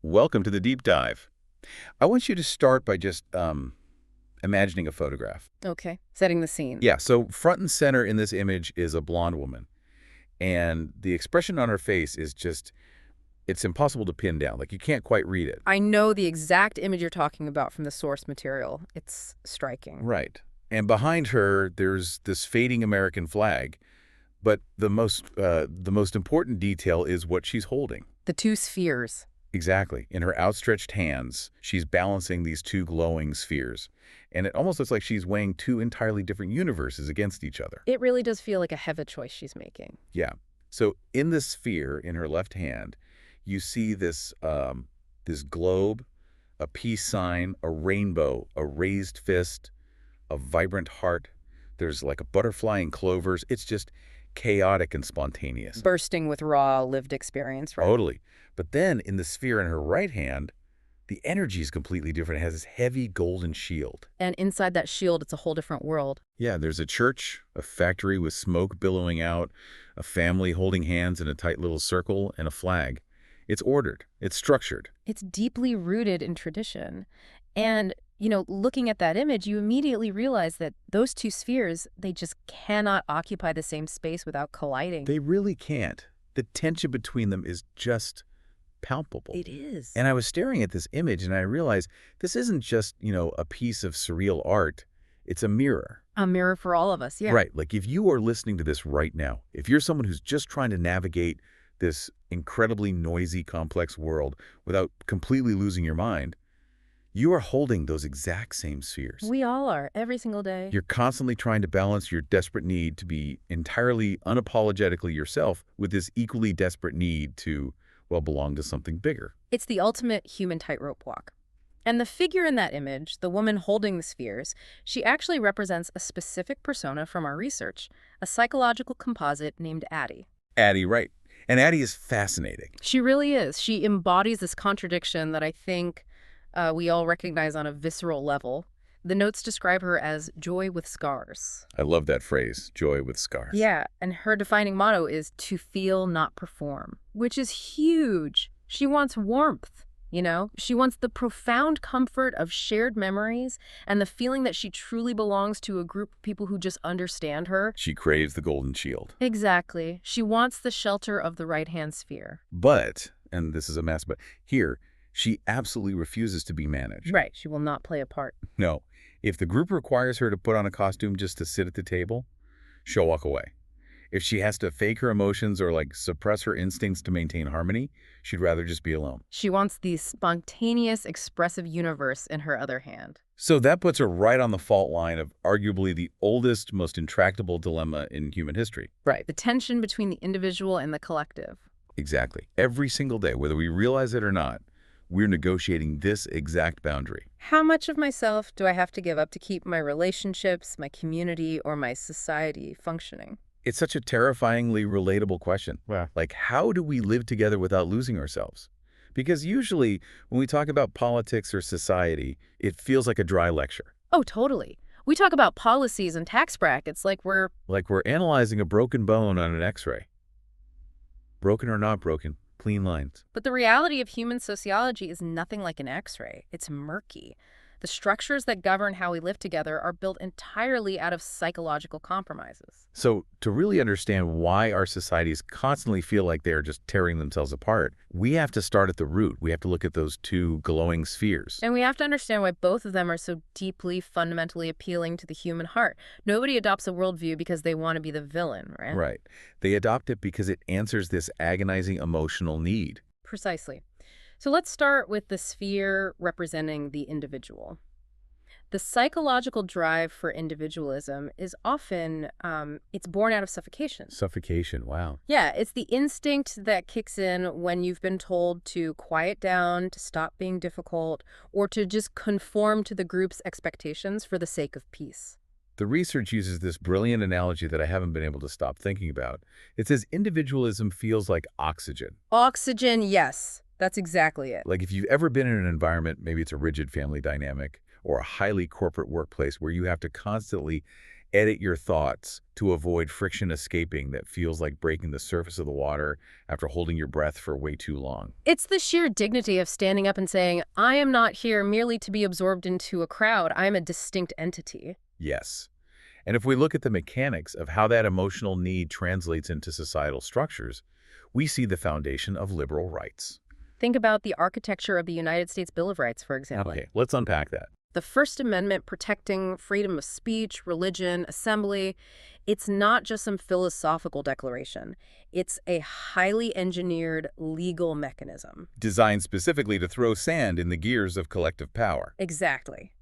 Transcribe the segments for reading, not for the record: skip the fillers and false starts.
Welcome to the deep dive. I want you to start by just imagining a photograph. Okay, setting the scene. Yeah, so front and center in this image is a blonde woman, and the expression on her face is just, it's impossible to pin down. Like, you can't quite read it. I know the exact image you're talking about from the source material. It's striking. Right. And behind her, there's this fading American flag, but the most important detail is what she's holding. The two spheres. Exactly. In her outstretched hands, she's balancing these two glowing spheres. And it almost looks like she's weighing two entirely different universes against each other. It really does feel like a heavy choice she's making. Yeah. So in this sphere, in her left hand, you see this globe, a peace sign, a rainbow, a raised fist, a vibrant heart. There's like a butterfly and clovers. It's just chaotic and spontaneous. Bursting with raw lived experience, right? Totally. But then in the sphere in her right hand, the energy is completely different. It has this heavy golden shield. And inside that shield, it's a whole different world. Yeah, there's a church, a factory with smoke billowing out, a family holding hands in a tight little circle, and a flag. It's ordered. It's structured. It's deeply rooted in tradition. And, looking at that image, you immediately realize that those two spheres, they just cannot occupy the same space without colliding. They really can't. The tension between them is just palpable. It is. And I was staring at this image and I realized this isn't just, a piece of surreal art. It's a mirror. A mirror for all of us, yeah. Right. Like if you are listening to this right now, if you're someone who's just trying to navigate this incredibly noisy, complex world without completely losing your mind, you are holding those exact same spheres. We all are, every single day. You're constantly trying to balance your desperate need to be entirely unapologetically yourself with this equally desperate need to, well, belong to something bigger. It's the ultimate human tightrope walk. And the figure in that image, the woman holding the spheres, she actually represents a specific persona from our research, a psychological composite named Addy. Addy, right. And Addy is fascinating. She really is. She embodies this contradiction that I think we all recognize on a visceral level. The notes describe her as joy with scars. I love that phrase, joy with scars. Yeah, and her defining motto is to feel, not perform, which is huge. She wants warmth, She wants the profound comfort of shared memories and the feeling that she truly belongs to a group of people who just understand her. She craves the golden shield. Exactly. She wants the shelter of the right-hand sphere. But, and this is a mess, but here, she absolutely refuses to be managed. Right. She will not play a part. No. If the group requires her to put on a costume just to sit at the table, she'll walk away. If she has to fake her emotions or suppress her instincts to maintain harmony, she'd rather just be alone. She wants the spontaneous, expressive universe in her other hand. So that puts her right on the fault line of arguably the oldest, most intractable dilemma in human history. Right. The tension between the individual and the collective. Exactly. Every single day, whether we realize it or not, we're negotiating this exact boundary. How much of myself do I have to give up to keep my relationships, my community, or my society functioning? It's such a terrifyingly relatable question. Yeah. How do we live together without losing ourselves? Because usually when we talk about politics or society, it feels like a dry lecture. Oh, totally. We talk about policies and tax brackets like we're analyzing a broken bone on an X-ray. Broken or not broken, clean lines. But the reality of human sociology is nothing like an X-ray. It's murky. The structures that govern how we live together are built entirely out of psychological compromises. So to really understand why our societies constantly feel like they are just tearing themselves apart, we have to start at the root. We have to look at those two glowing spheres. And we have to understand why both of them are so deeply, fundamentally appealing to the human heart. Nobody adopts a worldview because they want to be the villain, right? Right. They adopt it because it answers this agonizing emotional need. Precisely. So let's start with the sphere representing the individual. The psychological drive for individualism is often, it's born out of suffocation. Suffocation, wow. Yeah, it's the instinct that kicks in when you've been told to quiet down, to stop being difficult, or to just conform to the group's expectations for the sake of peace. The research uses this brilliant analogy that I haven't been able to stop thinking about. It says individualism feels like oxygen. Oxygen, yes. That's exactly it. Like if you've ever been in an environment, maybe it's a rigid family dynamic or a highly corporate workplace where you have to constantly edit your thoughts to avoid friction escaping that feels like breaking the surface of the water after holding your breath for way too long. It's the sheer dignity of standing up and saying, I am not here merely to be absorbed into a crowd. I am a distinct entity. Yes. And if we look at the mechanics of how that emotional need translates into societal structures, we see the foundation of liberal rights. Think about the architecture of the United States Bill of Rights, for example. Okay, let's unpack that. The First Amendment protecting freedom of speech, religion, assembly, it's not just some philosophical declaration. It's a highly engineered legal mechanism. Designed specifically to throw sand in the gears of collective power. Exactly.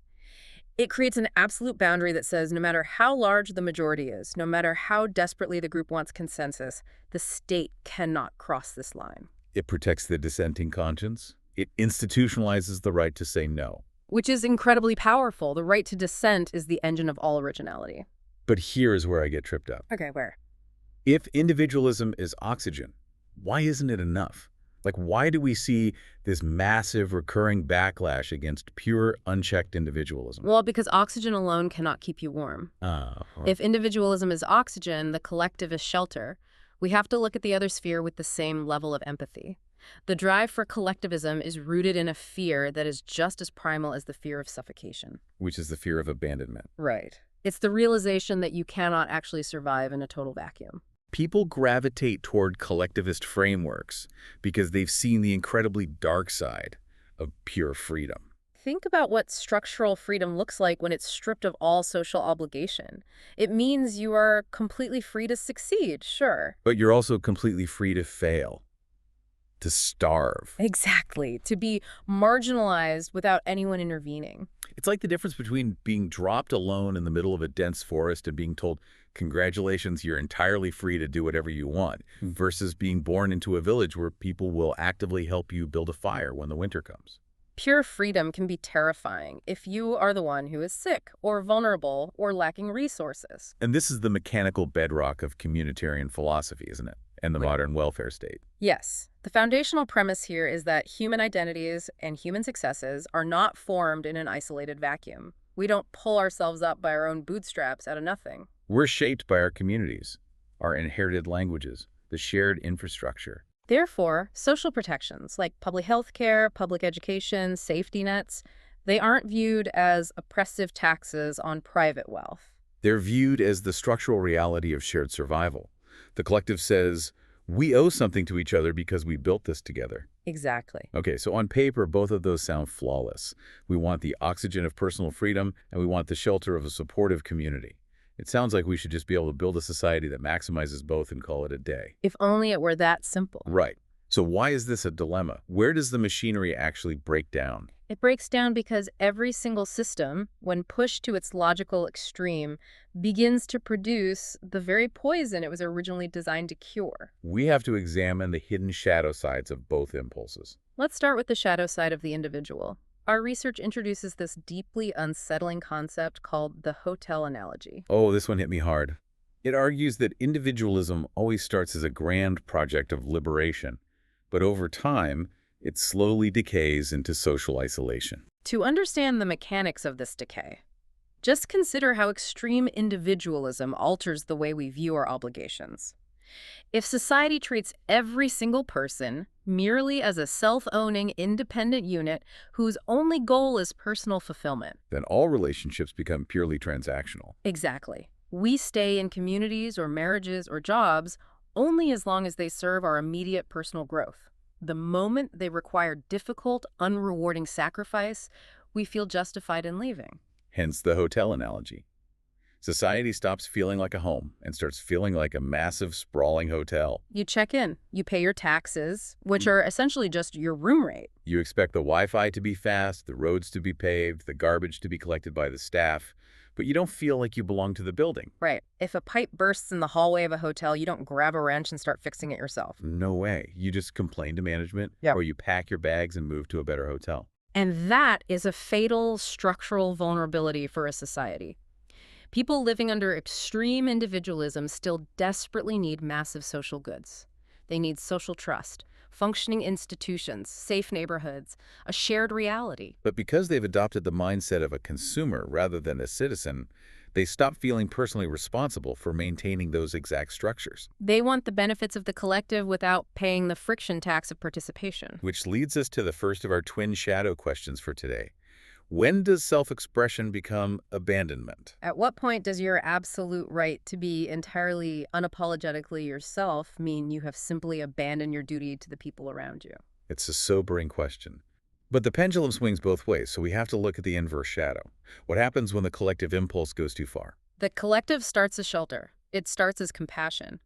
It creates an absolute boundary that says no matter how large the majority is, no matter how desperately the group wants consensus, the state cannot cross this line. It protects the dissenting conscience. It institutionalizes the right to say no. Which is incredibly powerful. The right to dissent is the engine of all originality. But here's where I get tripped up. Okay, where? If individualism is oxygen, why isn't it enough? Like, why do we see this massive recurring backlash against pure, unchecked individualism? Well, because oxygen alone cannot keep you warm. If individualism is oxygen, the collective is shelter, we have to look at the other sphere with the same level of empathy. The drive for collectivism is rooted in a fear that is just as primal as the fear of suffocation. Which is the fear of abandonment. Right. It's the realization that you cannot actually survive in a total vacuum. People gravitate toward collectivist frameworks because they've seen the incredibly dark side of pure freedom. Think about what structural freedom looks like when it's stripped of all social obligation. It means you are completely free to succeed, sure. But you're also completely free to fail, to starve. Exactly. To be marginalized without anyone intervening. It's like the difference between being dropped alone in the middle of a dense forest and being told, congratulations, you're entirely free to do whatever you want, versus being born into a village where people will actively help you build a fire when the winter comes. Pure freedom can be terrifying if you are the one who is sick or vulnerable or lacking resources. And this is the mechanical bedrock of communitarian philosophy, isn't it? And the modern welfare state. Yes. The foundational premise here is that human identities and human successes are not formed in an isolated vacuum. We don't pull ourselves up by our own bootstraps out of nothing. We're shaped by our communities, our inherited languages, the shared infrastructure. Therefore, social protections like public health care, public education, safety nets, they aren't viewed as oppressive taxes on private wealth. They're viewed as the structural reality of shared survival. The collective says, we owe something to each other because we built this together. Exactly. Okay, so on paper, both of those sound flawless. We want the oxygen of personal freedom, and we want the shelter of a supportive community. It sounds like we should just be able to build a society that maximizes both and call it a day. If only it were that simple. Right. So why is this a dilemma? Where does the machinery actually break down? It breaks down because every single system, when pushed to its logical extreme, begins to produce the very poison it was originally designed to cure. We have to examine the hidden shadow sides of both impulses. Let's start with the shadow side of the individual. Our research introduces this deeply unsettling concept called the hotel analogy. Oh, this one hit me hard. It argues that individualism always starts as a grand project of liberation, but over time, it slowly decays into social isolation. To understand the mechanics of this decay, just consider how extreme individualism alters the way we view our obligations. If society treats every single person merely as a self-owning, independent unit whose only goal is personal fulfillment, then all relationships become purely transactional. Exactly. We stay in communities or marriages or jobs only as long as they serve our immediate personal growth. The moment they require difficult, unrewarding sacrifice, we feel justified in leaving. Hence the hotel analogy. Society stops feeling like a home and starts feeling like a massive, sprawling hotel. You check in, you pay your taxes, which are essentially just your room rate. You expect the Wi-Fi to be fast, the roads to be paved, the garbage to be collected by the staff, but you don't feel like you belong to the building. Right. If a pipe bursts in the hallway of a hotel, you don't grab a wrench and start fixing it yourself. No way. You just complain to management, or you pack your bags and move to a better hotel. And that is a fatal structural vulnerability for a society. People living under extreme individualism still desperately need massive social goods. They need social trust, functioning institutions, safe neighborhoods, a shared reality. But because they've adopted the mindset of a consumer rather than a citizen, They stop feeling personally responsible for maintaining those exact structures. They want the benefits of the collective without paying the friction tax of participation. Which leads us to the first of our twin shadow questions for today. When does self-expression become abandonment? At what point does your absolute right to be entirely unapologetically yourself mean you have simply abandoned your duty to the people around you? It's a sobering question. But the pendulum swings both ways, so we have to look at the inverse shadow. What happens when the collective impulse goes too far? The collective starts as shelter. It starts as compassion.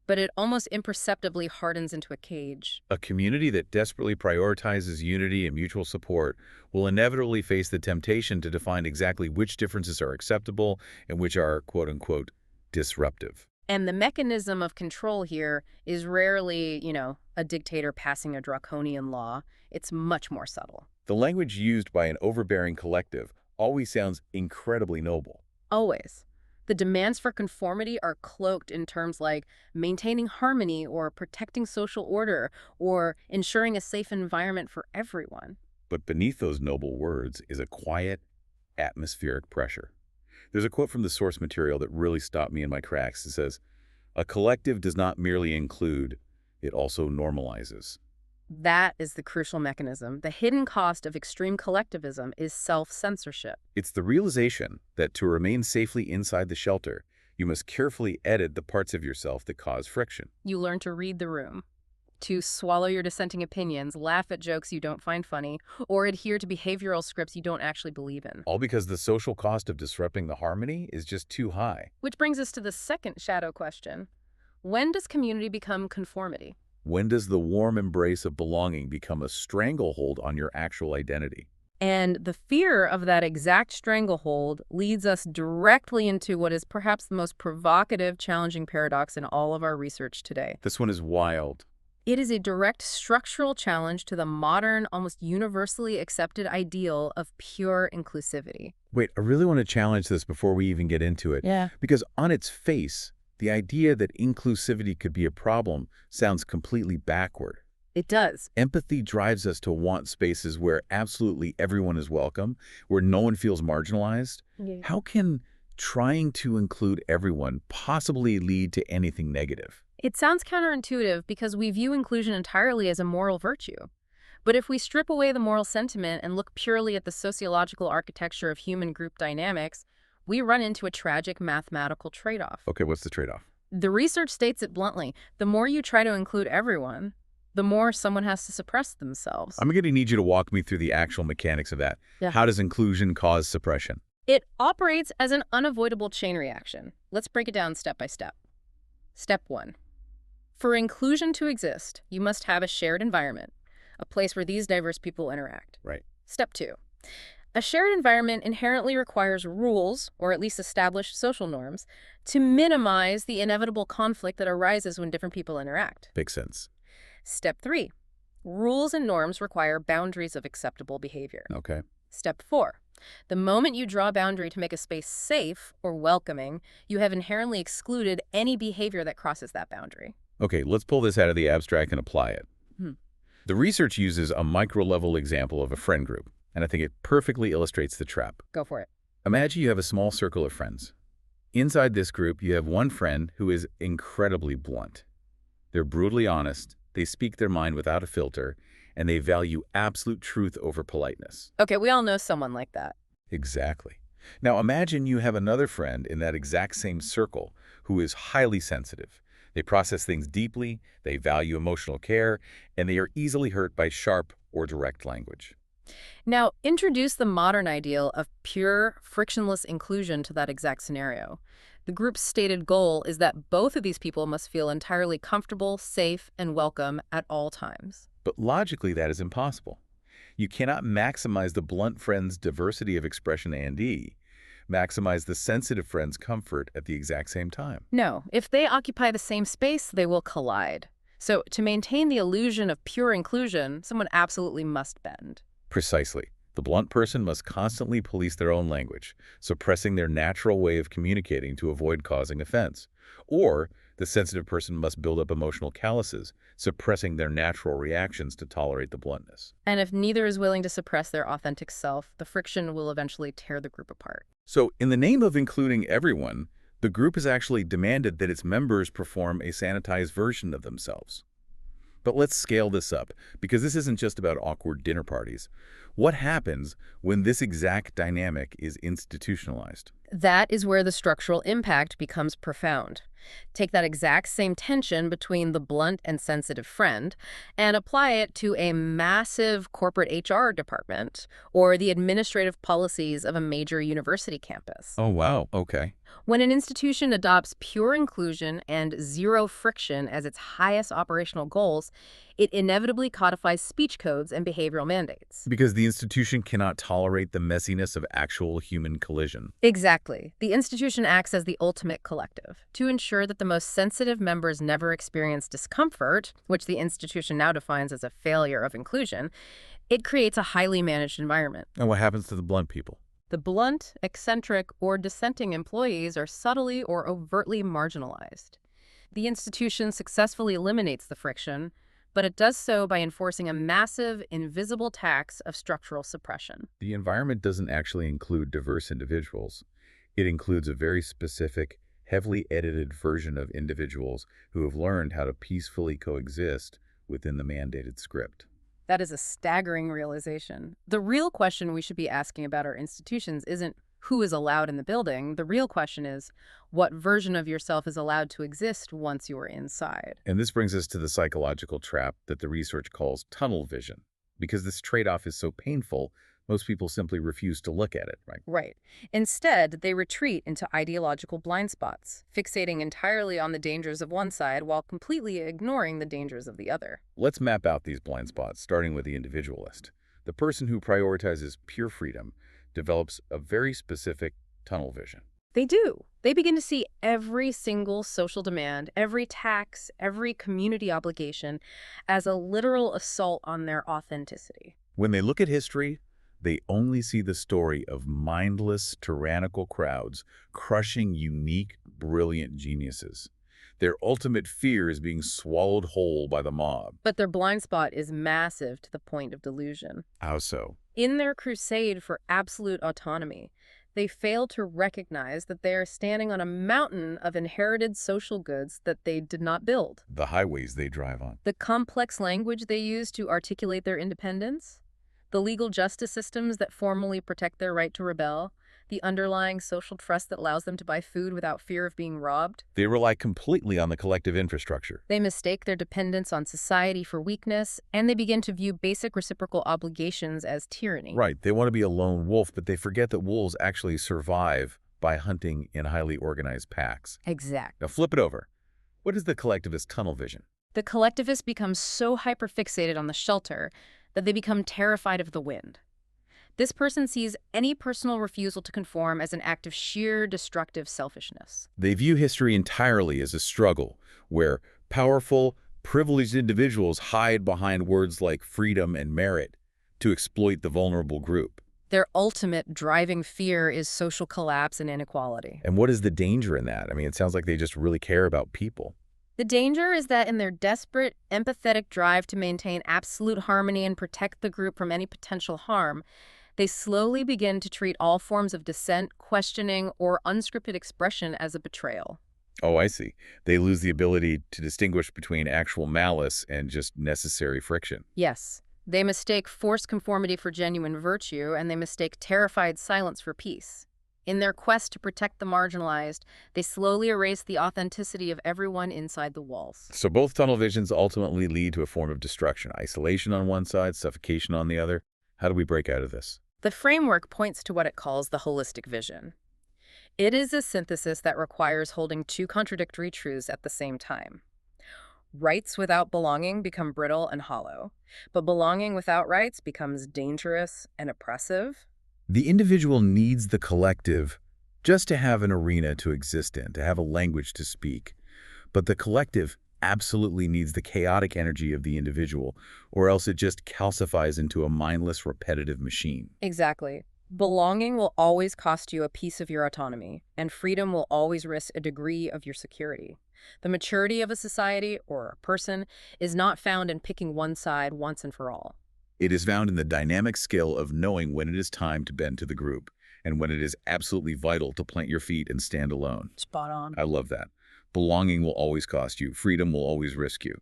But it almost imperceptibly hardens into a cage. A community that desperately prioritizes unity and mutual support will inevitably face the temptation to define exactly which differences are acceptable and which are, quote-unquote, disruptive. And the mechanism of control here is rarely, a dictator passing a draconian law. It's much more subtle. The language used by an overbearing collective always sounds incredibly noble. Always. The demands for conformity are cloaked in terms like maintaining harmony or protecting social order or ensuring a safe environment for everyone. But beneath those noble words is a quiet, atmospheric pressure. There's a quote from the source material that really stopped me in my tracks. It says, "A collective does not merely include, it also normalizes." That is the crucial mechanism. The hidden cost of extreme collectivism is self-censorship. It's the realization that to remain safely inside the shelter, you must carefully edit the parts of yourself that cause friction. You learn to read the room, to swallow your dissenting opinions, laugh at jokes you don't find funny, or adhere to behavioral scripts you don't actually believe in. All because the social cost of disrupting the harmony is just too high. Which brings us to the second shadow question. When does community become conformity? When does the warm embrace of belonging become a stranglehold on your actual identity? And the fear of that exact stranglehold leads us directly into what is perhaps the most provocative, challenging paradox in all of our research today. This one is wild. It is a direct structural challenge to the modern, almost universally accepted ideal of pure inclusivity. Wait, I really want to challenge this before we even get into it. Yeah. Because on its face, the idea that inclusivity could be a problem sounds completely backward. It does. Empathy drives us to want spaces where absolutely everyone is welcome, where no one feels marginalized. Yeah. How can trying to include everyone possibly lead to anything negative? It sounds counterintuitive because we view inclusion entirely as a moral virtue. But if we strip away the moral sentiment and look purely at the sociological architecture of human group dynamics, we run into a tragic mathematical trade-off. Okay, what's the trade-off? The research states it bluntly. The more you try to include everyone, the more someone has to suppress themselves. I'm going to need you to walk me through the actual mechanics of that. Yeah. How does inclusion cause suppression? It operates as an unavoidable chain reaction. Let's break it down step by step. Step 1. For inclusion to exist, you must have a shared environment, a place where these diverse people interact. Right. Step 2. A shared environment inherently requires rules, or at least established social norms, to minimize the inevitable conflict that arises when different people interact. Makes sense. Step 3. Rules and norms require boundaries of acceptable behavior. Okay. Step 4. The moment you draw a boundary to make a space safe or welcoming, you have inherently excluded any behavior that crosses that boundary. Okay, let's pull this out of the abstract and apply it. The research uses a micro-level example of a friend group, and I think it perfectly illustrates the trap. Go for it. Imagine you have a small circle of friends. Inside this group, you have one friend who is incredibly blunt. They're brutally honest, they speak their mind without a filter, and they value absolute truth over politeness. Okay, we all know someone like that. Exactly. Now imagine you have another friend in that exact same circle who is highly sensitive. They process things deeply, they value emotional care, and they are easily hurt by sharp or direct language. Now, introduce the modern ideal of pure, frictionless inclusion to that exact scenario. The group's stated goal is that both of these people must feel entirely comfortable, safe, and welcome at all times. But logically, that is impossible. You cannot maximize the blunt friend's diversity of expression and maximize the sensitive friend's comfort at the exact same time. No, if they occupy the same space, they will collide. So to maintain the illusion of pure inclusion, someone absolutely must bend. Precisely. The blunt person must constantly police their own language, suppressing their natural way of communicating to avoid causing offense. Or the sensitive person must build up emotional calluses, suppressing their natural reactions to tolerate the bluntness. And if neither is willing to suppress their authentic self, the friction will eventually tear the group apart. So, in the name of including everyone, the group has actually demanded that its members perform a sanitized version of themselves. But let's scale this up, because this isn't just about awkward dinner parties. What happens when this exact dynamic is institutionalized? That is where the structural impact becomes profound. Take that exact same tension between the blunt and sensitive friend and apply it to a massive corporate HR department or the administrative policies of a major university campus. Oh, wow. Okay. When an institution adopts pure inclusion and zero friction as its highest operational goals, it inevitably codifies speech codes and behavioral mandates. Because the institution cannot tolerate the messiness of actual human collision. Exactly. The institution acts as the ultimate collective to ensure that the most sensitive members never experience discomfort, which the institution now defines as a failure of inclusion. It creates a highly managed environment. And what happens to the blunt people? The blunt, eccentric, or dissenting employees are subtly or overtly marginalized. The institution successfully eliminates the friction, but it does so by enforcing a massive, invisible tax of structural suppression. The environment doesn't actually include diverse individuals. It includes a very specific, heavily edited version of individuals who have learned how to peacefully coexist within the mandated script. That is a staggering realization. The real question we should be asking about our institutions isn't who is allowed in the building. The real question is what version of yourself is allowed to exist once you are inside. And this brings us to the psychological trap that the research calls tunnel vision. Because this trade-off is so painful, most people simply refuse to look at it, right? Right. Instead, they retreat into ideological blind spots, fixating entirely on the dangers of one side while completely ignoring the dangers of the other. Let's map out these blind spots, starting with the individualist. The person who prioritizes pure freedom develops a very specific tunnel vision. They do. They begin to see every single social demand, every tax, every community obligation as a literal assault on their authenticity. When they look at history, they only see the story of mindless, tyrannical crowds crushing unique, brilliant geniuses. Their ultimate fear is being swallowed whole by the mob. But their blind spot is massive to the point of delusion. How so? In their crusade for absolute autonomy, they fail to recognize that they are standing on a mountain of inherited social goods that they did not build. The highways they drive on. The complex language they use to articulate their independence, the legal justice systems that formally protect their right to rebel, the underlying social trust that allows them to buy food without fear of being robbed. They rely completely on the collective infrastructure. They mistake their dependence on society for weakness, and they begin to view basic reciprocal obligations as tyranny. Right, they want to be a lone wolf, but they forget that wolves actually survive by hunting in highly organized packs. Exact. Now flip it over. What is the collectivist tunnel vision? The collectivists become so hyperfixated on the shelter that they become terrified of the wind. This person sees any personal refusal to conform as an act of sheer destructive selfishness. They view history entirely as a struggle, where powerful, privileged individuals hide behind words like freedom and merit to exploit the vulnerable group. Their ultimate driving fear is social collapse and inequality. And what is the danger in that? I mean, it sounds like they just really care about people. The danger is that in their desperate, empathetic drive to maintain absolute harmony and protect the group from any potential harm, they slowly begin to treat all forms of dissent, questioning, or unscripted expression as a betrayal. Oh, I see. They lose the ability to distinguish between actual malice and just necessary friction. Yes, they mistake forced conformity for genuine virtue, and they mistake terrified silence for peace. In their quest to protect the marginalized, they slowly erase the authenticity of everyone inside the walls. So both tunnel visions ultimately lead to a form of destruction. Isolation on one side, suffocation on the other. How do we break out of this? The framework points to what it calls the holistic vision. It is a synthesis that requires holding two contradictory truths at the same time. Rights without belonging become brittle and hollow, but belonging without rights becomes dangerous and oppressive. The individual needs the collective just to have an arena to exist in, to have a language to speak. But the collective absolutely needs the chaotic energy of the individual, or else it just calcifies into a mindless, repetitive machine. Exactly. Belonging will always cost you a piece of your autonomy, and freedom will always risk a degree of your security. The maturity of a society or a person is not found in picking one side once and for all. It is found in the dynamic skill of knowing when it is time to bend to the group, and when it is absolutely vital to plant your feet and stand alone. Spot on. I love that. Belonging will always cost you. Freedom will always risk you.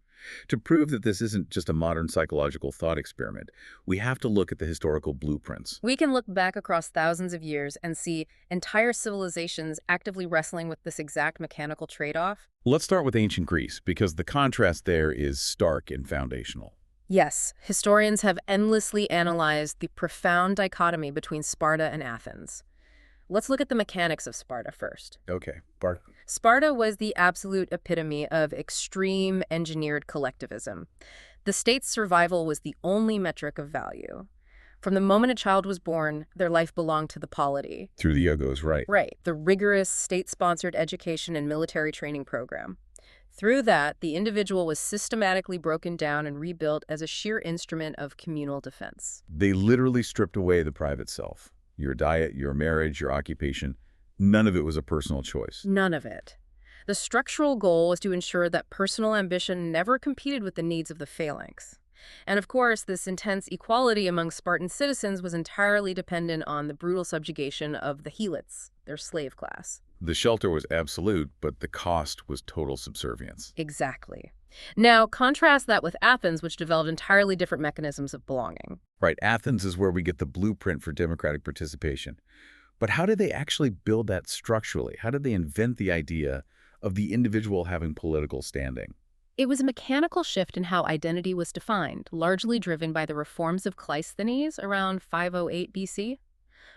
To prove that this isn't just a modern psychological thought experiment, we have to look at the historical blueprints. We can look back across thousands of years and see entire civilizations actively wrestling with this exact mechanical trade-off. Let's start with ancient Greece, because the contrast there is stark and foundational. Yes, historians have endlessly analyzed the profound dichotomy between Sparta and Athens. Let's look at the mechanics of Sparta first. Okay, Sparta was the absolute epitome of extreme engineered collectivism. The state's survival was the only metric of value. From the moment a child was born, their life belonged to the polity. through the Yogos, right. Right, the rigorous state-sponsored education and military training program. Through that, the individual was systematically broken down and rebuilt as a sheer instrument of communal defense. They literally stripped away the private self. Your diet, your marriage, your occupation, none of it was a personal choice. None of it. The structural goal was to ensure that personal ambition never competed with the needs of the phalanx. And of course, this intense equality among Spartan citizens was entirely dependent on the brutal subjugation of the helots, their slave class. The shelter was absolute, but the cost was total subservience. Exactly. Now, contrast that with Athens, which developed entirely different mechanisms of belonging. Right, Athens is where we get the blueprint for democratic participation. But how did they actually build that structurally? How did they invent the idea of the individual having political standing? It was a mechanical shift in how identity was defined, largely driven by the reforms of Cleisthenes around 508 BC.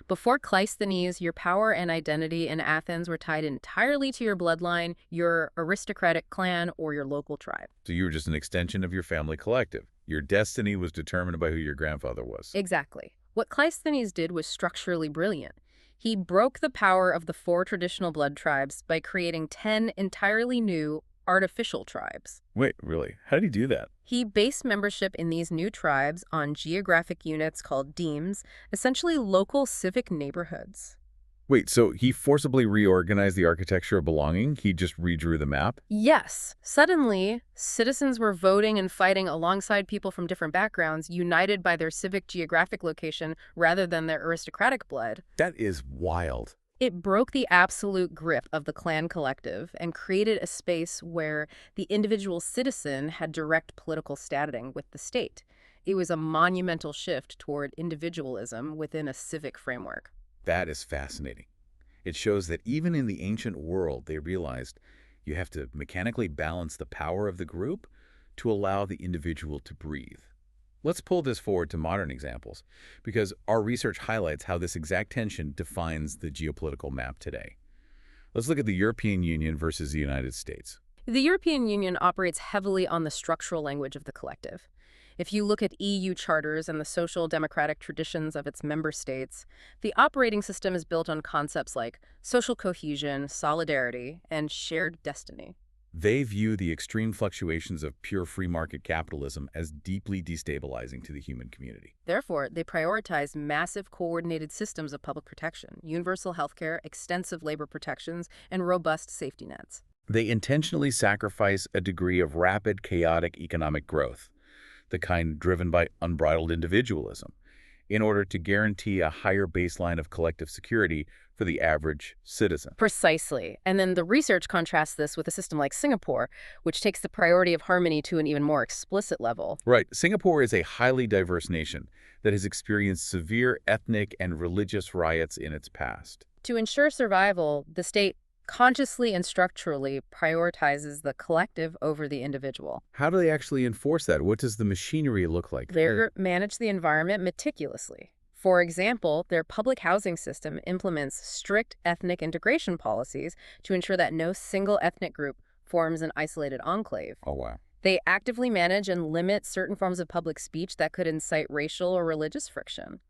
Before Cleisthenes, your power and identity in Athens were tied entirely to your bloodline, your aristocratic clan, or your local tribe. So you were just an extension of your family collective. Your destiny was determined by who your grandfather was. Exactly. What Cleisthenes did was structurally brilliant. He broke the power of the 4 traditional blood tribes by creating 10 entirely new, artificial tribes. Wait, really? How did he do that? He based membership in these new tribes on geographic units called demes, essentially local civic neighborhoods. Wait, so he forcibly reorganized the architecture of belonging? He just redrew the map? Yes. Suddenly, citizens were voting and fighting alongside people from different backgrounds, united by their civic geographic location rather than their aristocratic blood. That is wild. It broke the absolute grip of the clan collective and created a space where the individual citizen had direct political standing with the state. It was a monumental shift toward individualism within a civic framework. That is fascinating. It shows that even in the ancient world, they realized you have to mechanically balance the power of the group to allow the individual to breathe. Let's pull this forward to modern examples, because our research highlights how this exact tension defines the geopolitical map today. Let's look at the European Union versus the United States. The European Union operates heavily on the structural language of the collective. If you look at EU charters and the social democratic traditions of its member states, the operating system is built on concepts like social cohesion, solidarity, and shared destiny. They view the extreme fluctuations of pure free market capitalism as deeply destabilizing to the human community. Therefore, they prioritize massive coordinated systems of public protection, universal healthcare, extensive labor protections, and robust safety nets. They intentionally sacrifice a degree of rapid, chaotic economic growth, the kind driven by unbridled individualism, in order to guarantee a higher baseline of collective security for the average citizen. Precisely. And then the research contrasts this with a system like Singapore, which takes the priority of harmony to an even more explicit level. Right. Singapore is a highly diverse nation that has experienced severe ethnic and religious riots in its past. To ensure survival, the state consciously and structurally prioritizes the collective over the individual. How do they actually enforce that? What does the machinery look like? They manage the environment meticulously. For example, their public housing system implements strict ethnic integration policies to ensure that no single ethnic group forms an isolated enclave. Oh, wow. They actively manage and limit certain forms of public speech that could incite racial or religious friction.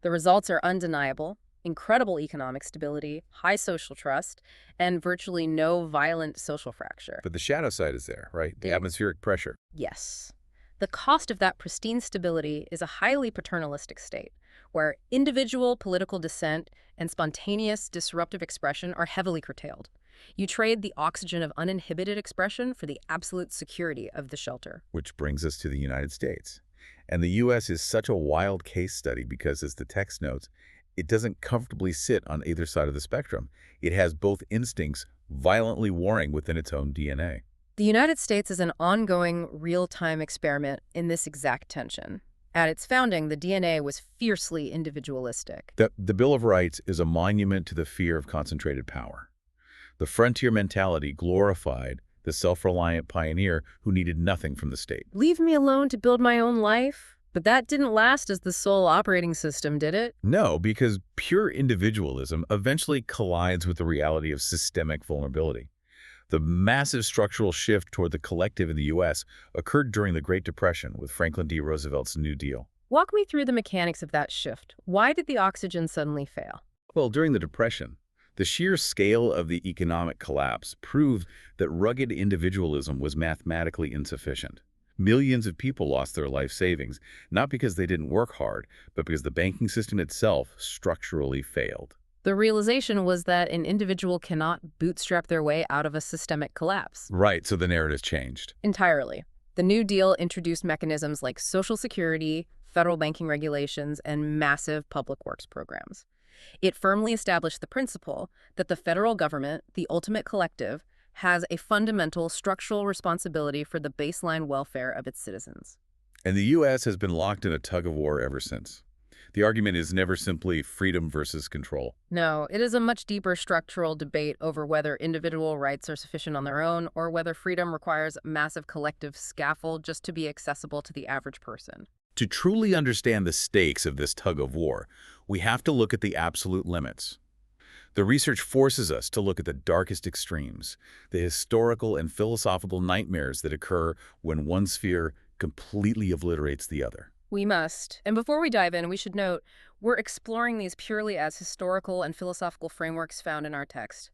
The results are undeniable: incredible economic stability, high social trust, and virtually no violent social fracture. But the shadow side is there, right? The Yeah. atmospheric pressure. Yes. The cost of that pristine stability is a highly paternalistic state, where individual political dissent and spontaneous disruptive expression are heavily curtailed. You trade the oxygen of uninhibited expression for the absolute security of the shelter. Which brings us to the United States. And the U.S. is such a wild case study because, as the text notes, It doesn't comfortably sit on either side of the spectrum. It has both instincts violently warring within its own DNA. The United States is an ongoing, real-time experiment in this exact tension. At its founding, the DNA was fiercely individualistic. The Bill of Rights is a monument to the fear of concentrated power. The frontier mentality glorified the self-reliant pioneer who needed nothing from the state. Leave me alone to build my own life? But that didn't last as the sole operating system, did it? No, because pure individualism eventually collides with the reality of systemic vulnerability. The massive structural shift toward the collective in the U.S. occurred during the Great Depression with Franklin D. Roosevelt's New Deal. Walk me through the mechanics of that shift. Why did the oxygen suddenly fail? Well, during the Depression, the sheer scale of the economic collapse proved that rugged individualism was mathematically insufficient. Millions of people lost their life savings, not because they didn't work hard, but because the banking system itself structurally failed. The realization was that an individual cannot bootstrap their way out of a systemic collapse. Right, so the narrative's changed. Entirely. The New Deal introduced mechanisms like Social Security, federal banking regulations, and massive public works programs. It firmly established the principle that the federal government, the ultimate collective, has a fundamental structural responsibility for the baseline welfare of its citizens. And the U.S. has been locked in a tug-of-war ever since. The argument is never simply freedom versus control. No, it is a much deeper structural debate over whether individual rights are sufficient on their own or whether freedom requires a massive collective scaffold just to be accessible to the average person. To truly understand the stakes of this tug-of-war, we have to look at the absolute limits. The research forces us to look at the darkest extremes, the historical and philosophical nightmares that occur when one sphere completely obliterates the other. We must. And before we dive in, we should note we're exploring these purely as historical and philosophical frameworks found in our text.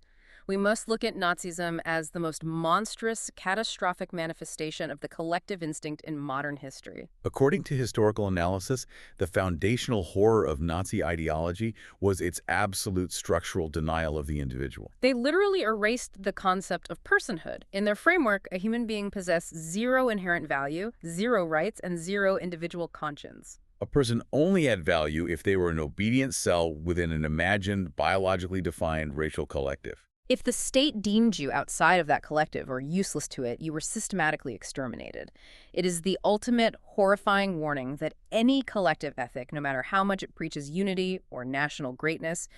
We must look at Nazism as the most monstrous, catastrophic manifestation of the collective instinct in modern history. According to historical analysis, the foundational horror of Nazi ideology was its absolute structural denial of the individual. They literally erased the concept of personhood. In their framework, a human being possessed zero inherent value, zero rights, and zero individual conscience. A person only had value if they were an obedient cell within an imagined, biologically defined racial collective. If the state deemed you outside of that collective or useless to it, you were systematically exterminated. It is the ultimate horrifying warning that any collective ethic, no matter how much it preaches unity or national greatness,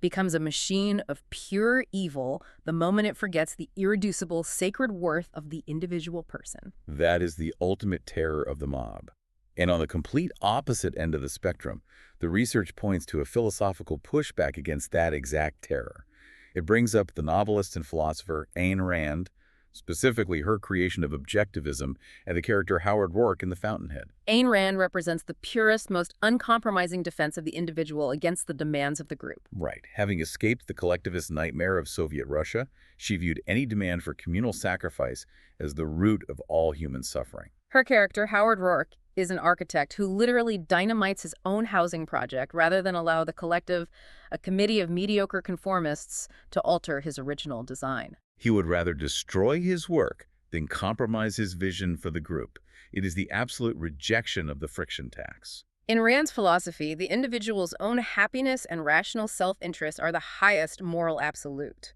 becomes a machine of pure evil the moment it forgets the irreducible sacred worth of the individual person. That is the ultimate terror of the mob. And on the complete opposite end of the spectrum, the research points to a philosophical pushback against that exact terror. It brings up the novelist and philosopher Ayn Rand, specifically her creation of objectivism, and the character Howard Rourke in The Fountainhead. Ayn Rand represents the purest, most uncompromising defense of the individual against the demands of the group. Right. Having escaped the collectivist nightmare of Soviet Russia, she viewed any demand for communal sacrifice as the root of all human suffering. Her character, Howard Rourke, is an architect who literally dynamites his own housing project rather than allow the collective, a committee of mediocre conformists, to alter his original design. He would rather destroy his work than compromise his vision for the group. It is the absolute rejection of the friction tax. In Rand's philosophy, the individual's own happiness and rational self-interest are the highest moral absolute.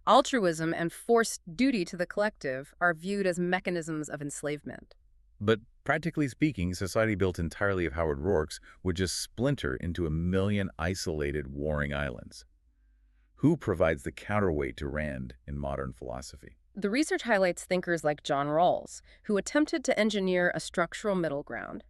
Altruism and forced duty to the collective are viewed as mechanisms of enslavement. But practically speaking, society built entirely of Howard Rourke's would just splinter into a million isolated, warring islands. Who provides the counterweight to Rand in modern philosophy? The research highlights thinkers like John Rawls, who attempted to engineer a structural middle ground.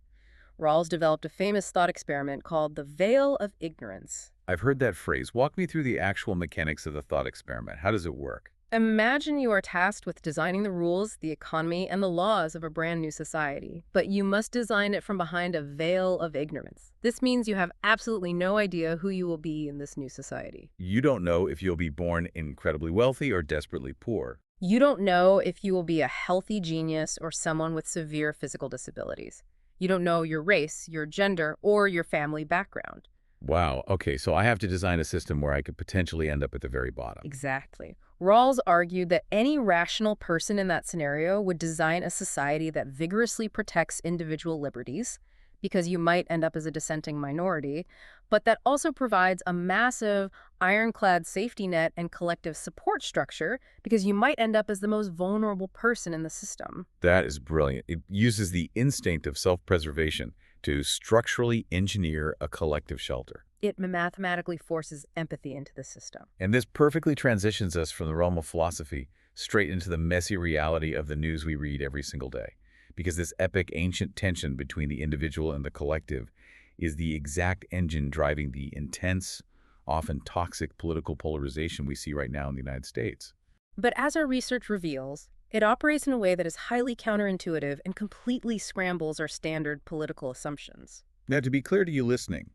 Rawls developed a famous thought experiment called the veil of ignorance. I've heard that phrase. Walk me through the actual mechanics of the thought experiment. How does it work? Imagine you are tasked with designing the rules, the economy, and the laws of a brand new society, but you must design it from behind a veil of ignorance. This means you have absolutely no idea who you will be in this new society. You don't know if you'll be born incredibly wealthy or desperately poor. You don't know if you will be a healthy genius or someone with severe physical disabilities. You don't know your race, your gender, or your family background. Wow, okay, so I have to design a system where I could potentially end up at the very bottom. Exactly. Rawls argued that any rational person in that scenario would design a society that vigorously protects individual liberties, because you might end up as a dissenting minority, but that also provides a massive ironclad safety net and collective support structure because you might end up as the most vulnerable person in the system. That is brilliant. It uses the instinct of self-preservation to structurally engineer a collective shelter. It mathematically forces empathy into the system. And this perfectly transitions us from the realm of philosophy straight into the messy reality of the news we read every single day. Because this epic ancient tension between the individual and the collective is the exact engine driving the intense, often toxic political polarization we see right now in the United States. But as our research reveals, it operates in a way that is highly counterintuitive and completely scrambles our standard political assumptions. Now, to be clear to you listening,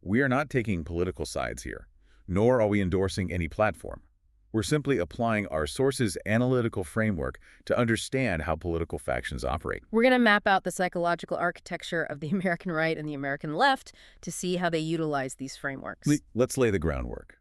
we are not taking political sides here, nor are we endorsing any platform. We're simply applying our sources' analytical framework to understand how political factions operate. We're going to map out the psychological architecture of the American right and the American left to see how they utilize these frameworks. Let's lay the groundwork.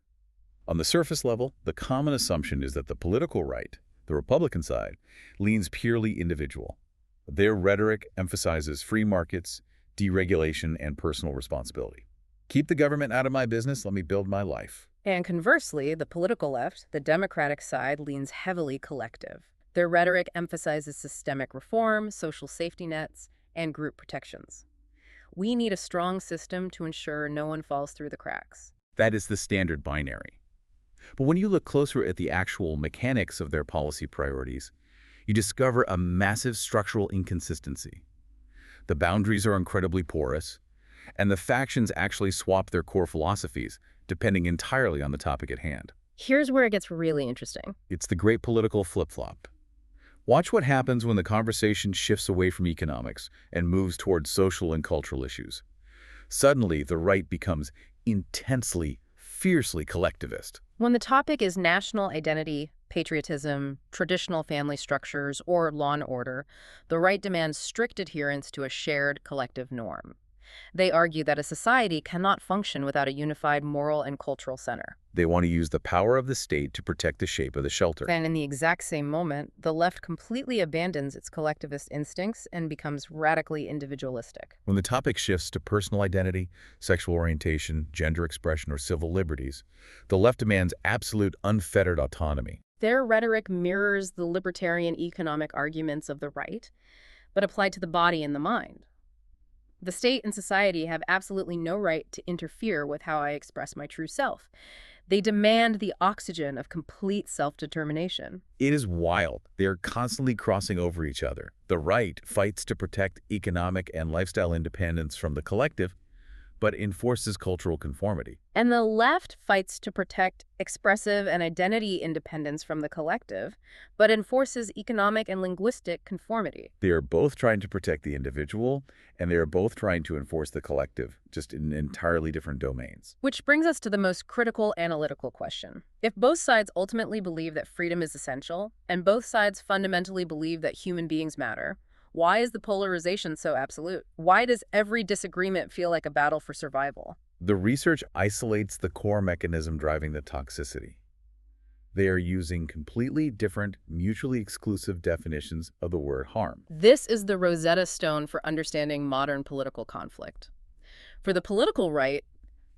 On the surface level, the common assumption is that the political right, the Republican side, leans purely individual. Their rhetoric emphasizes free markets, deregulation, and personal responsibility. Keep the government out of my business, let me build my life. And conversely, the political left, the Democratic side, leans heavily collective. Their rhetoric emphasizes systemic reform, social safety nets, and group protections. We need a strong system to ensure no one falls through the cracks. That is the standard binary. But when you look closer at the actual mechanics of their policy priorities, you discover a massive structural inconsistency. The boundaries are incredibly porous, and the factions actually swap their core philosophies, depending entirely on the topic at hand. Here's where it gets really interesting. It's the great political flip-flop. Watch what happens when the conversation shifts away from economics and moves towards social and cultural issues. Suddenly, the right becomes intensely, fiercely collectivist. When the topic is national identity, patriotism, traditional family structures, or law and order, the right demands strict adherence to a shared collective norm. They argue that a society cannot function without a unified moral and cultural center. They want to use the power of the state to protect the shape of the shelter. And in the exact same moment, the left completely abandons its collectivist instincts and becomes radically individualistic. When the topic shifts to personal identity, sexual orientation, gender expression, or civil liberties, the left demands absolute unfettered autonomy. Their rhetoric mirrors the libertarian economic arguments of the right, but applied to the body and the mind. The state and society have absolutely no right to interfere with how I express my true self. They demand the oxygen of complete self-determination. It is wild. They are constantly crossing over each other. The right fights to protect economic and lifestyle independence from the collective, but enforces cultural conformity. And the left fights to protect expressive and identity independence from the collective, but enforces economic and linguistic conformity. They are both trying to protect the individual, and they are both trying to enforce the collective, just in entirely different domains. Which brings us to the most critical analytical question. If both sides ultimately believe that freedom is essential, and both sides fundamentally believe that human beings matter, why is the polarization so absolute? Why does every disagreement feel like a battle for survival? The research isolates the core mechanism driving the toxicity. They are using completely different, mutually exclusive definitions of the word harm. This is the Rosetta Stone for understanding modern political conflict. For the political right,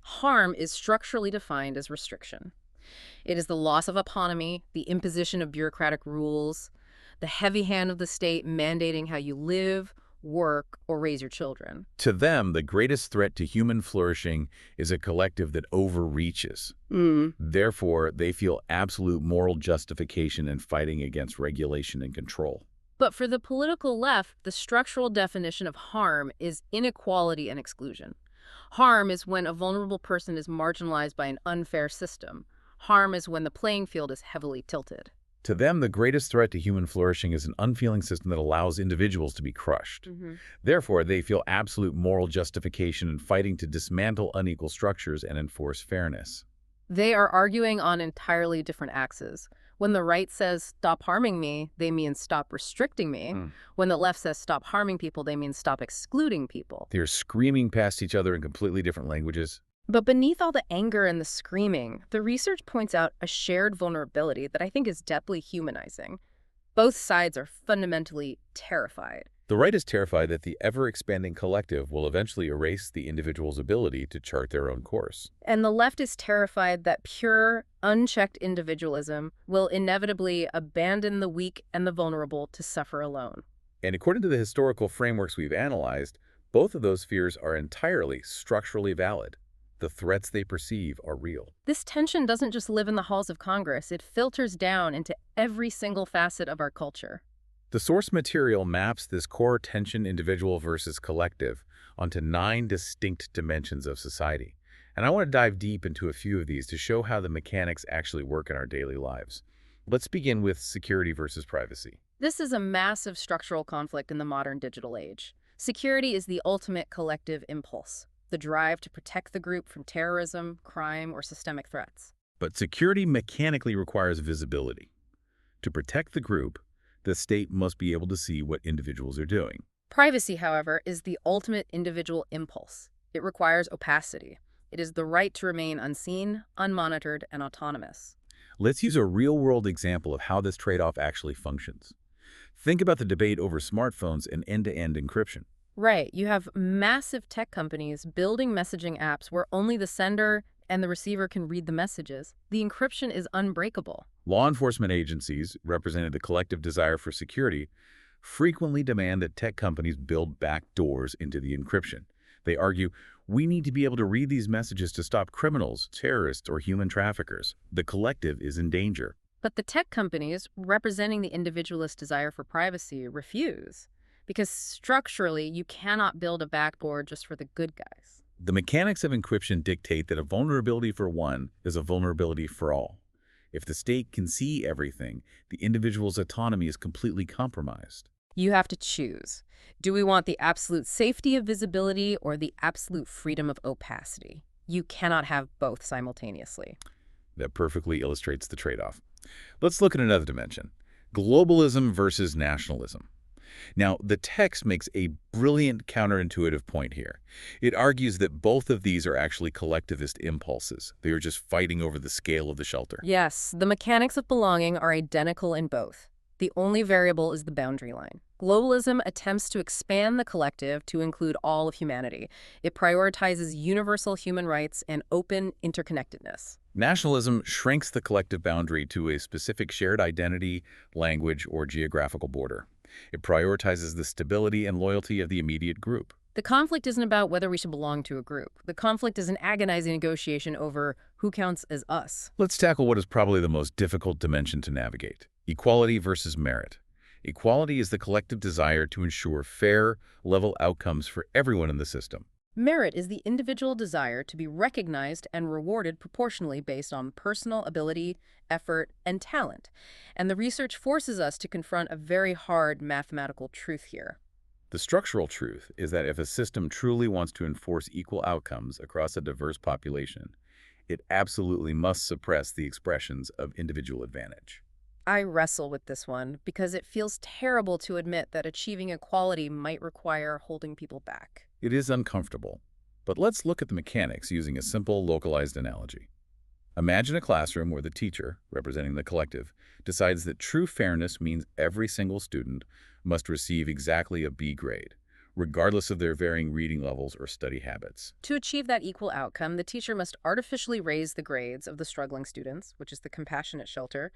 harm is structurally defined as restriction. It is the loss of autonomy, the imposition of bureaucratic rules, the heavy hand of the state mandating how you live, work, or raise your children. To them, the greatest threat to human flourishing is a collective that overreaches. Therefore, they feel absolute moral justification in fighting against regulation and control. But for the political left, the structural definition of harm is inequality and exclusion. Harm is when a vulnerable person is marginalized by an unfair system. Harm is when the playing field is heavily tilted. To them, the greatest threat to human flourishing is an unfeeling system that allows individuals to be crushed. Therefore, they feel absolute moral justification in fighting to dismantle unequal structures and enforce fairness. They are arguing on entirely different axes. When the right says, stop harming me, they mean stop restricting me. When the left says stop harming people, they mean stop excluding people. They're screaming past each other in completely different languages. But beneath all the anger and the screaming, the research points out a shared vulnerability that I think is deeply humanizing. Both sides are fundamentally terrified. The right is terrified that the ever-expanding collective will eventually erase the individual's ability to chart their own course. And the left is terrified that pure, unchecked individualism will inevitably abandon the weak and the vulnerable to suffer alone. And according to the historical frameworks we've analyzed, both of those fears are entirely structurally valid. The threats they perceive are real. This tension doesn't just live in the halls of Congress, it filters down into every single facet of our culture. The source material maps this core tension, individual versus collective, onto 9 distinct dimensions of society. And I want to dive deep into a few of these to show how the mechanics actually work in our daily lives. Let's begin with security versus privacy. This is a massive structural conflict in the modern digital age. Security is the ultimate collective impulse, the drive to protect the group from terrorism, crime, or systemic threats. But security mechanically requires visibility. To protect the group, the state must be able to see what individuals are doing. Privacy, however, is the ultimate individual impulse. It requires opacity. It is the right to remain unseen, unmonitored, and autonomous. Let's use a real-world example of how this trade-off actually functions. Think about the debate over smartphones and end-to-end encryption. Right, you have massive tech companies building messaging apps where only the sender and the receiver can read the messages. The encryption is unbreakable. Law enforcement agencies, representing the collective desire for security, frequently demand that tech companies build back doors into the encryption. They argue, we need to be able to read these messages to stop criminals, terrorists, or human traffickers. The collective is in danger. But the tech companies, representing the individualist desire for privacy, refuse. Because structurally, you cannot build a backdoor just for the good guys. The mechanics of encryption dictate that a vulnerability for one is a vulnerability for all. If the state can see everything, the individual's autonomy is completely compromised. You have to choose. Do we want the absolute safety of visibility or the absolute freedom of opacity? You cannot have both simultaneously. That perfectly illustrates the trade-off. Let's look at another dimension: globalism versus nationalism. Now, the text makes a brilliant counterintuitive point here. It argues that both of these are actually collectivist impulses. They are just fighting over the scale of the shelter. Yes, the mechanics of belonging are identical in both. The only variable is the boundary line. Globalism attempts to expand the collective to include all of humanity. It prioritizes universal human rights and open interconnectedness. Nationalism shrinks the collective boundary to a specific shared identity, language, or geographical border. It prioritizes the stability and loyalty of the immediate group. The conflict isn't about whether we should belong to a group. The conflict is an agonizing negotiation over who counts as us. Let's tackle what is probably the most difficult dimension to navigate: equality versus merit. Equality is the collective desire to ensure fair, level outcomes for everyone in the system. Merit is the individual desire to be recognized and rewarded proportionally based on personal ability, effort, and talent. And the research forces us to confront a very hard mathematical truth here. The structural truth is that if a system truly wants to enforce equal outcomes across a diverse population, it absolutely must suppress the expressions of individual advantage. I wrestle with this one because it feels terrible to admit that achieving equality might require holding people back. It is uncomfortable, but let's look at the mechanics using a simple, localized analogy. Imagine a classroom where the teacher, representing the collective, decides that true fairness means every single student must receive exactly a B grade, regardless of their varying reading levels or study habits. To achieve that equal outcome, the teacher must artificially raise the grades of the struggling students, which is the compassionate shelter,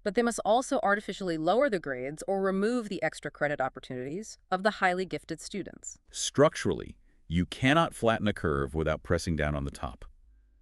but they must also artificially lower the grades or remove the extra credit opportunities of the highly gifted students. Structurally, you cannot flatten a curve without pressing down on the top.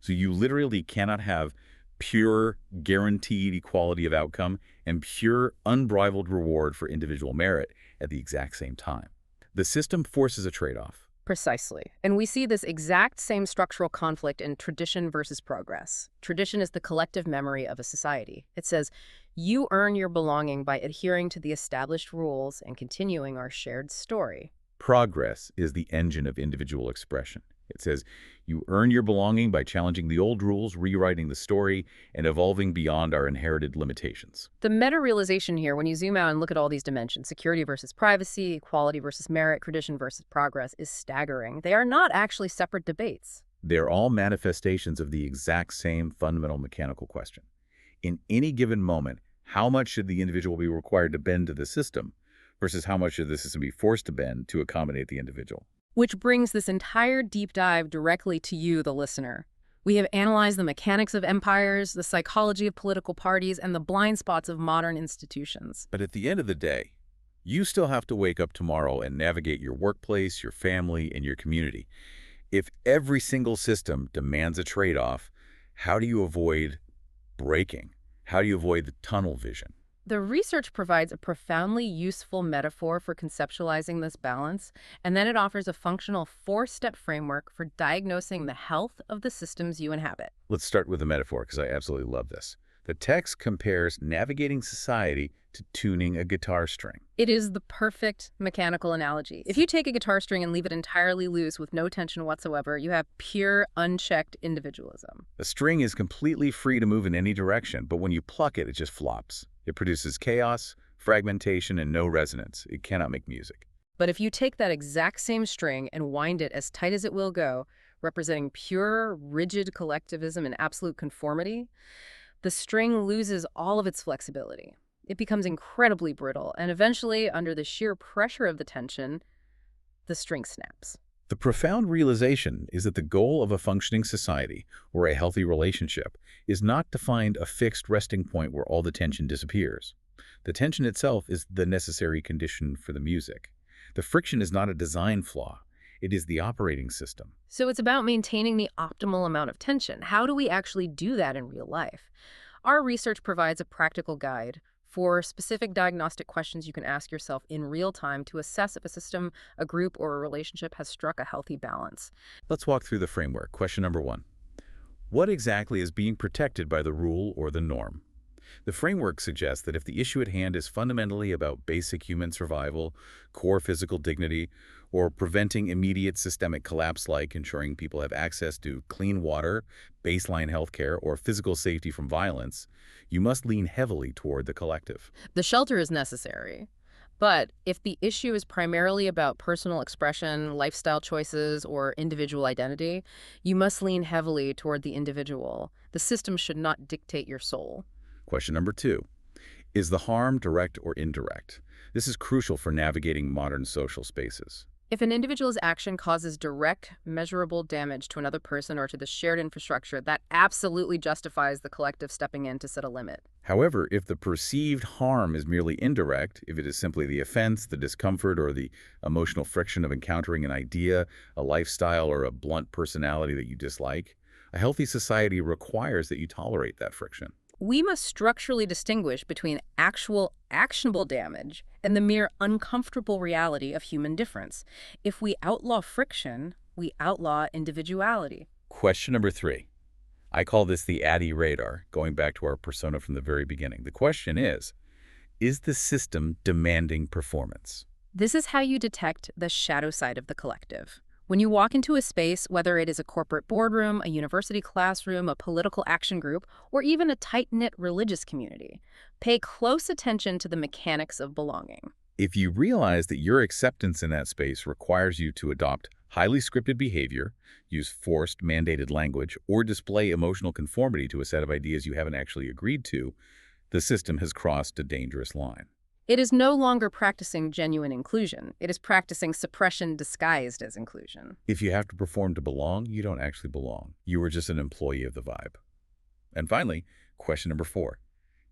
So you literally cannot have pure, guaranteed equality of outcome and pure, unbridled reward for individual merit at the exact same time. The system forces a trade-off. Precisely. And we see this exact same structural conflict in tradition versus progress. Tradition is the collective memory of a society. It says, you earn your belonging by adhering to the established rules and continuing our shared story. Progress is the engine of individual expression. It says, you earn your belonging by challenging the old rules, rewriting the story, and evolving beyond our inherited limitations. The meta-realization here, when you zoom out and look at all these dimensions, security versus privacy, equality versus merit, tradition versus progress, is staggering. They are not actually separate debates. They're all manifestations of the exact same fundamental mechanical question. In any given moment, how much should the individual be required to bend to the system versus how much of this is to be forced to bend to accommodate the individual. Which brings this entire deep dive directly to you, the listener. We have analyzed the mechanics of empires, the psychology of political parties, and the blind spots of modern institutions. But at the end of the day, you still have to wake up tomorrow and navigate your workplace, your family, and your community. If every single system demands a trade-off, how do you avoid breaking? How do you avoid the tunnel vision? The research provides a profoundly useful metaphor for conceptualizing this balance, and then it offers a functional four-step framework for diagnosing the health of the systems you inhabit. Let's start with a metaphor, because I absolutely love this. The text compares navigating society to tuning a guitar string. It is the perfect mechanical analogy. If you take a guitar string and leave it entirely loose with no tension whatsoever, you have pure, unchecked individualism. A string is completely free to move in any direction, but when you pluck it, it just flops. It produces chaos, fragmentation, and no resonance. It cannot make music. But if you take that exact same string and wind it as tight as it will go, representing pure, rigid collectivism and absolute conformity, the string loses all of its flexibility. It becomes incredibly brittle, and eventually, under the sheer pressure of the tension, the string snaps. The profound realization is that the goal of a functioning society or a healthy relationship is not to find a fixed resting point where all the tension disappears. The tension itself is the necessary condition for the music. The friction is not a design flaw. It is the operating system. So it's about maintaining the optimal amount of tension. How do we actually do that in real life? Our research provides a practical guide for specific diagnostic questions you can ask yourself in real time to assess if a system, a group, or a relationship has struck a healthy balance. Let's walk through the framework. Question number 1. What exactly is being protected by the rule or the norm? The framework suggests that if the issue at hand is fundamentally about basic human survival, core physical dignity, or preventing immediate systemic collapse like ensuring people have access to clean water, baseline health care, or physical safety from violence, you must lean heavily toward the collective. The shelter is necessary. But if the issue is primarily about personal expression, lifestyle choices, or individual identity, you must lean heavily toward the individual. The system should not dictate your soul. Question number 2. Is the harm direct or indirect? This is crucial for navigating modern social spaces. If an individual's action causes direct, measurable damage to another person or to the shared infrastructure, that absolutely justifies the collective stepping in to set a limit. However, if the perceived harm is merely indirect, if it is simply the offense, the discomfort, or the emotional friction of encountering an idea, a lifestyle, or a blunt personality that you dislike, a healthy society requires that you tolerate that friction. We must structurally distinguish between actual actionable damage and the mere uncomfortable reality of human difference. If we outlaw friction, we outlaw individuality. Question number 3. I call this the Addy radar, going back to our persona from the very beginning. The question is the system demanding performance? This is how you detect the shadow side of the collective. When you walk into a space, whether it is a corporate boardroom, a university classroom, a political action group, or even a tight-knit religious community, pay close attention to the mechanics of belonging. If you realize that your acceptance in that space requires you to adopt highly scripted behavior, use forced, mandated language, or display emotional conformity to a set of ideas you haven't actually agreed to, the system has crossed a dangerous line. It is no longer practicing genuine inclusion. It is practicing suppression disguised as inclusion. If you have to perform to belong, you don't actually belong. You are just an employee of the vibe. And finally, question number 4.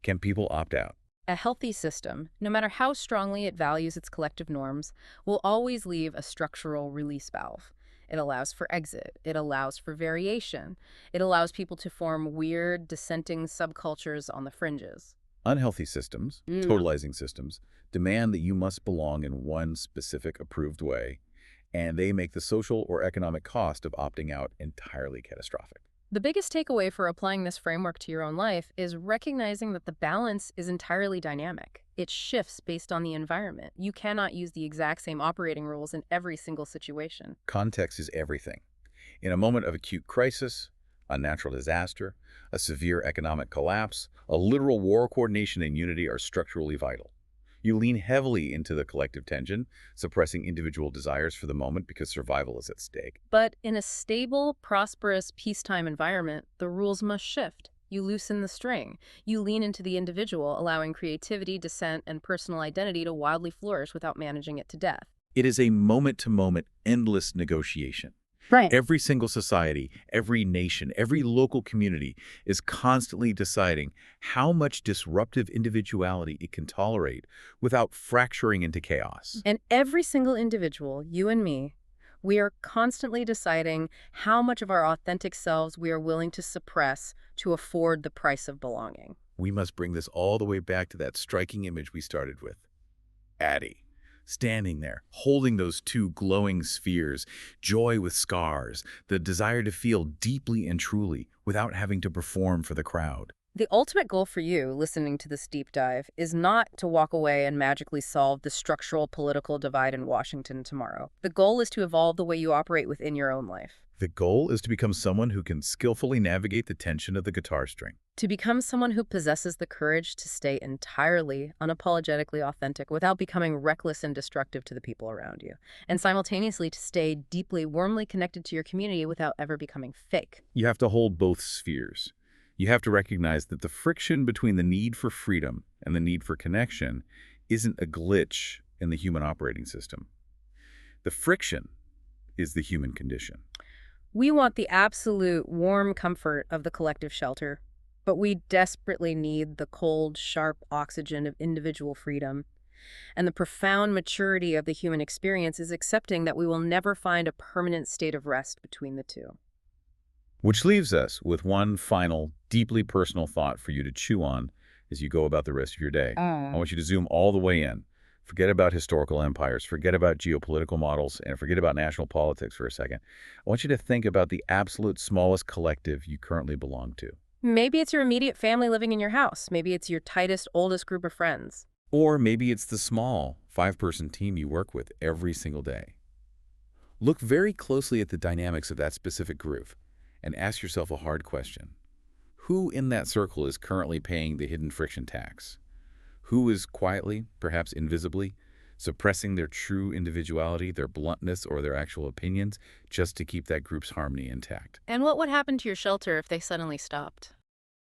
Can people opt out? A healthy system, no matter how strongly it values its collective norms, will always leave a structural release valve. It allows for exit. It allows for variation. It allows people to form weird, dissenting subcultures on the fringes. Unhealthy systems, totalizing systems, demand that you must belong in one specific approved way, and they make the social or economic cost of opting out entirely catastrophic. The biggest takeaway for applying this framework to your own life is recognizing that the balance is entirely dynamic. It shifts based on the environment. You cannot use the exact same operating rules in every single situation. Context is everything. In a moment of acute crisis, a natural disaster, a severe economic collapse, a literal war, coordination and unity are structurally vital. You lean heavily into the collective tension, suppressing individual desires for the moment because survival is at stake. But in a stable, prosperous, peacetime environment, the rules must shift. You loosen the string. You lean into the individual, allowing creativity, dissent, and personal identity to wildly flourish without managing it to death. It is a moment-to-moment, endless negotiation. Right. Every single society, every nation, every local community is constantly deciding how much disruptive individuality it can tolerate without fracturing into chaos. And every single individual, you and me, we are constantly deciding how much of our authentic selves we are willing to suppress to afford the price of belonging. We must bring this all the way back to that striking image we started with. Addy, standing there, holding those two glowing spheres, joy with scars, the desire to feel deeply and truly without having to perform for the crowd. The ultimate goal for you, listening to this deep dive, is not to walk away and magically solve the structural political divide in Washington tomorrow. The goal is to evolve the way you operate within your own life. The goal is to become someone who can skillfully navigate the tension of the guitar string. To become someone who possesses the courage to stay entirely, unapologetically authentic without becoming reckless and destructive to the people around you. And simultaneously to stay deeply, warmly connected to your community without ever becoming fake. You have to hold both spheres. You have to recognize that the friction between the need for freedom and the need for connection isn't a glitch in the human operating system. The friction is the human condition. We want the absolute warm comfort of the collective shelter, but we desperately need the cold, sharp oxygen of individual freedom. And the profound maturity of the human experience is accepting that we will never find a permanent state of rest between the two. Which leaves us with one final, deeply personal thought for you to chew on as you go about the rest of your day. I want you to zoom all the way in. Forget about historical empires, forget about geopolitical models, and forget about national politics for a second. I want you to think about the absolute smallest collective you currently belong to. Maybe it's your immediate family living in your house. Maybe it's your tightest, oldest group of friends. Or maybe it's the small, 5-person team you work with every single day. Look very closely at the dynamics of that specific group and ask yourself a hard question. Who in that circle is currently paying the hidden friction tax? Who is quietly, perhaps invisibly, suppressing their true individuality, their bluntness, or their actual opinions just to keep that group's harmony intact? And what would happen to your shelter if they suddenly stopped?